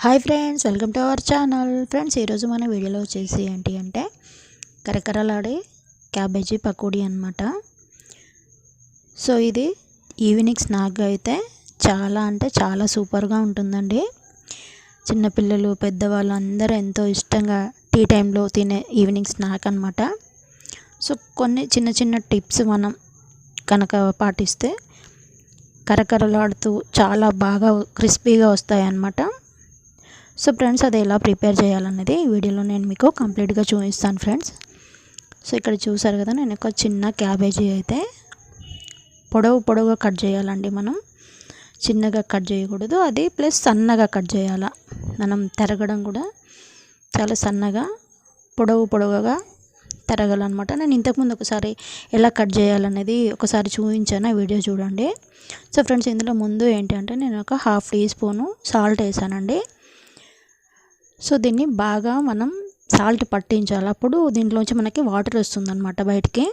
Hi friends, welcome to our channel. Friends, ఈరోజు మన వీడియోలో వచ్చేసి ఏంటి అంటే కరకరలాడే క్యాబేజీ పకోడీ అనమాట. సో ఇది ఈవినింగ్ స్నాక్గా అయితే చాలా అంటే చాలా సూపర్గా ఉంటుందండి. చిన్నపిల్లలు పెద్దవాళ్ళు అందరూ ఎంతో ఇష్టంగా టీ టైంలో తినే ఈవినింగ్ స్నాక్ అనమాట. సో కొన్ని చిన్న చిన్న టిప్స్ మనం కనుక పాటిస్తే కరకరలాడుతూ చాలా బాగా క్రిస్పీగా వస్తాయి అన్నమాట. సో ఫ్రెండ్స్, అది ఎలా ప్రిపేర్ చేయాలనేది ఈ వీడియోలో నేను మీకు కంప్లీట్గా చూపిస్తాను ఫ్రెండ్స్. సో ఇక్కడ చూసారు కదా, నేను ఒక చిన్న క్యాబేజీ అయితే పొడవుగా కట్ చేయాలండి. మనం చిన్నగా కట్ చేయకూడదు, అది ప్లస్ సన్నగా కట్ చేయాలా. మనం తరగడం కూడా చాలా సన్నగా పొడవుగా తరగాలన్నమాట. నేను ఇంతకుముందు ఒకసారి ఎలా కట్ చేయాలనేది ఒకసారి చూపించాను, వీడియో చూడండి. సో ఫ్రెండ్స్, ఇందులో ముందు ఏంటంటే నేను ఒక 1/2 టీ స్పూను సాల్ట్ వేసానండి. సో దీన్ని బాగా మనం సాల్ట్ పట్టించాలి. అప్పుడు దీంట్లోంచి మనకి వాటర్ వస్తుందన్నమాట బయటికి.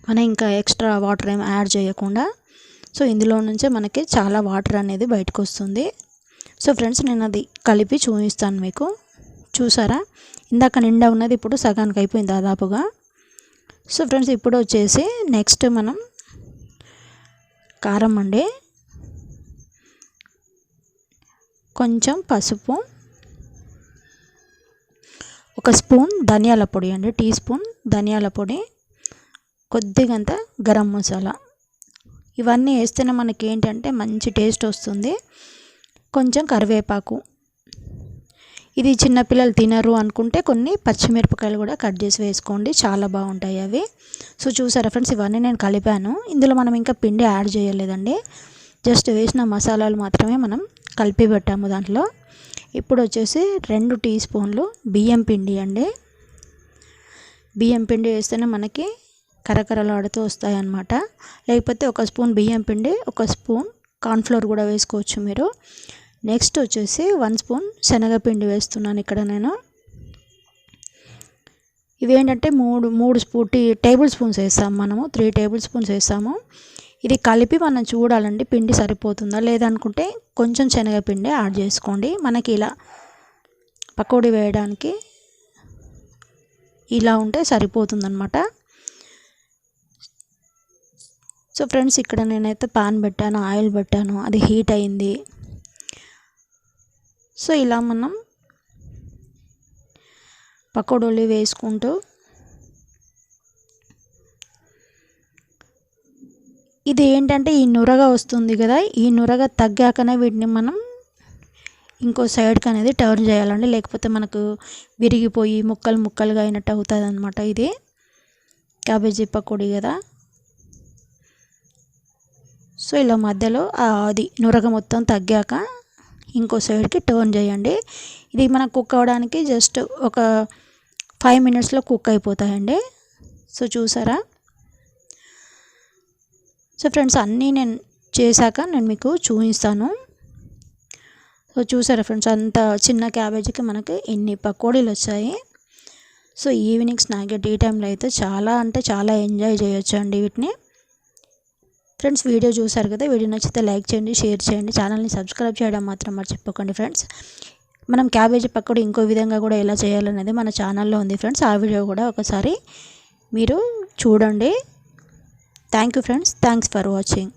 మనం ఇంకా ఎక్స్ట్రా వాటర్ ఏం యాడ్ చేయకుండా సో ఇందులో నుంచే మనకి చాలా వాటర్ అనేది బయటకు వస్తుంది. సో ఫ్రెండ్స్, నేను అది కలిపి చూపిస్తాను మీకు. చూసారా, ఇందాక నిండా ఉన్నది ఇప్పుడు సగానికి అయిపోయింది దాదాపుగా. సో ఫ్రెండ్స్, ఇప్పుడు వచ్చేసి నెక్స్ట్ మనం కారం అండి, కొంచెం పసుపు, 1 స్పూన్ ధనియాల పొడి అండి, టీ స్పూన్ ధనియాల పొడి, కొద్దిగంత గరం మసాలా. ఇవన్నీ వేస్తేనే మనకి ఏంటంటే మంచి టేస్ట్ వస్తుంది. కొంచెం కరివేపాకు. ఇది చిన్నపిల్లలు తినరు అనుకుంటే కొన్ని పచ్చిమిరపకాయలు కూడా కట్ చేసి వేసుకోండి, చాలా బాగుంటాయి అవి. సో చూసారా ఫ్రెండ్స్, ఇవన్నీ నేను కలిపాను. ఇందులో మనం ఇంకా పిండి యాడ్ చేయలేదండి, జస్ట్ వేసిన మసాలాలు మాత్రమే మనం కలిపి పెట్టాము దాంట్లో. ఇప్పుడు వచ్చేసి 2 టీ స్పూన్లు బియ్యం పిండి అండి. బియ్యం పిండి వేస్తేనే మనకి కరకరలాడుతూ వస్తాయి అన్నమాట. లేకపోతే 1 స్పూన్ బియ్యం పిండి, 1 స్పూన్ కార్న్ఫ్లోర్ కూడా వేసుకోవచ్చు మీరు. నెక్స్ట్ వచ్చేసి 1 స్పూన్ శనగపిండి వేస్తున్నాను ఇక్కడ నేను. ఇవేంటంటే 3 టేబుల్ స్పూన్స్ వేస్తాము మనము, 3 టేబుల్ స్పూన్స్ వేస్తాము. ఇది కలిపి మనం చూడాలండి పిండి సరిపోతుందా లేదనుకుంటే కొంచెం శనగపిండి యాడ్ చేసుకోండి. మనకి ఇలా పకోడీ వేయడానికి ఇలా ఉంటే సరిపోతుందన్నమాట. సో ఫ్రెండ్స్, ఇక్కడ నేనైతే పాన్ పెట్టాను, ఆయిల్ పెట్టాను, అది హీట్ అయింది. సో ఇలా మనం పకోడీలు వేసుకుంటూ ఇది ఏంటంటే ఈ నురగ వస్తుంది కదా, ఈ నురగ తగ్గాకనే వీటిని మనం ఇంకో సైడ్కి అనేది టర్న్ చేయాలండి. లేకపోతే మనకు విరిగిపోయి ముక్కలుగా అయినట్టు అవుతుంది అనమాట. ఇది క్యాబేజీ పకోడీ కదా. సో ఇలా మధ్యలో అది నురగ మొత్తం తగ్గాక ఇంకో సైడ్కి టర్న్ చేయండి. ఇది మనకు కుక్ అవ్వడానికి జస్ట్ ఒక 5 మినిట్స్లో కుక్ అయిపోతాయండి. సో చూసారా. సో ఫ్రెండ్స్, అన్నీ నేను చేశాక నేను మీకు చూపిస్తాను. సో చూసారా ఫ్రెండ్స్, అంత చిన్న క్యాబేజీకి మనకి ఇన్ని పకోడీలు వచ్చాయి. సో ఈవినింగ్ స్నాక్ టీ టైంలో అయితే చాలా అంటే చాలా ఎంజాయ్ చేయొచ్చు అండి వీటిని. ఫ్రెండ్స్, వీడియో చూసారు కదా, వీడియో నచ్చితే లైక్ చేయండి, షేర్ చేయండి, ఛానల్ని సబ్స్క్రైబ్ చేయడం మాత్రం మర్చిపోకండి ఫ్రెండ్స్. మనం క్యాబేజీ పకోడీ ఇంకో విధంగా కూడా ఎలా చేయాలనేది మన ఛానల్లో ఉంది ఫ్రెండ్స్. ఆ వీడియో కూడా ఒకసారి మీరు చూడండి. Thank you friends, thanks for watching.